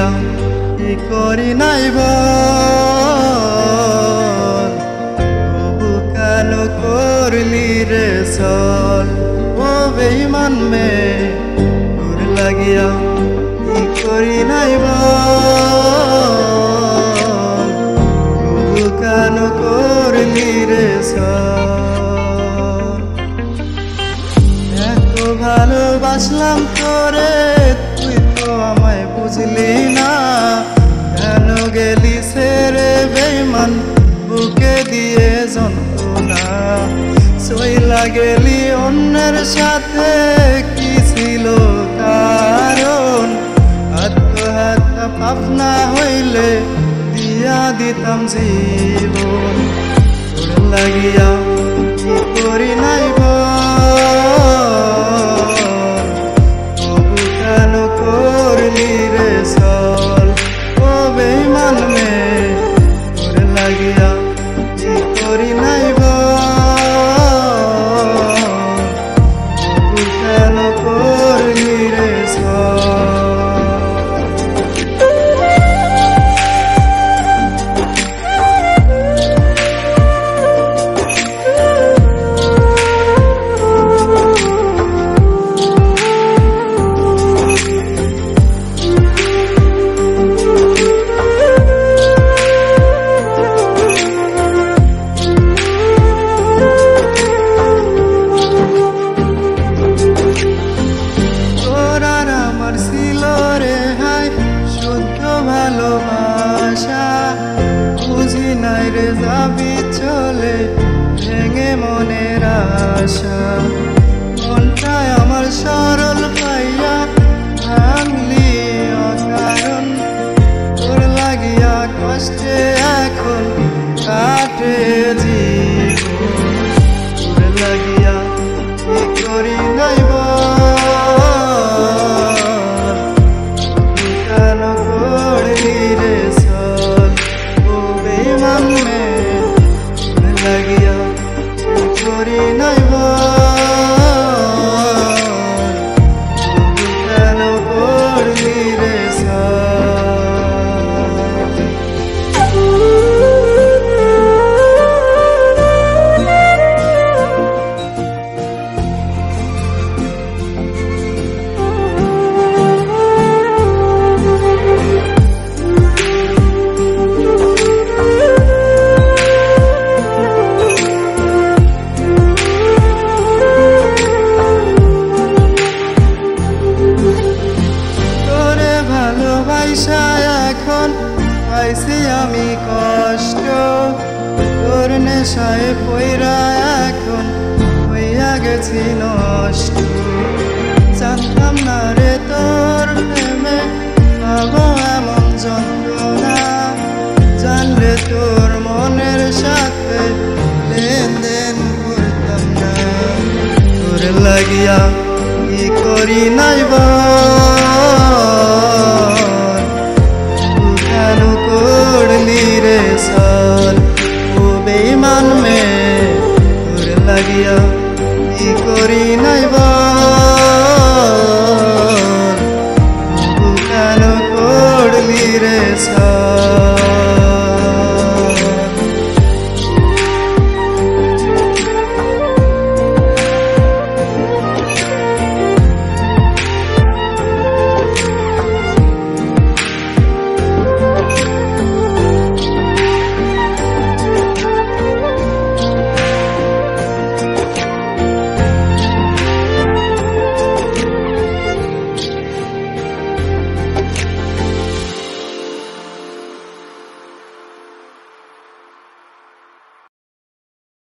লাগিয়া কি করি নাই বল তবু কেন করলি রে চল ও বেঈমান মে তোর লাগিয়া কি করি নাই বল তবু কেন করলি রে চল এত ভালোবাসলাম তোরে তুই তো আমায় বুঝলি না কেন গেলি ছেড়ে বেঈমান বুকে দিয়ে যন্ত্রণা চইলা গেলি অন্যের সাথে কি ছিল কারণ আত্মহত্যা পাপ না হইলে দিয়া দিতাম জীবন তোর লাগিয়া কি করি নাই তবু কেন করলি রে চল ও বেঈমান মে তোর লাগিয়া কি করি নাই তবু কেন করলি রে চল বুঝি নাই রে যাবি চলে ভেঙে মনের আশা মনটায় আমার সরল পাইয়া ভাঙলি অকারণ তোর লাগিয়া কষ্টে এখন কাটে জীবন তোর লাগিয়া কি করি নাই কেন করলি রে লাগিয়া করি নাই কেন করলি রে এখন পাইছি আমি কষ্ট তোর নেশায় পইরা এখন হইয়া গেছি নষ্ট জানতাম না রে তোর প্রেমে পাবো এমন যন্ত্রণা জানলে তোর মনের সাথে লেনদেন করতাম না তোর লাগিয়া কি করি নাই কেন করলি রে চল ও বেঈমান মে তোর লাগিয়া কি করি নাই কেন করলি রে চল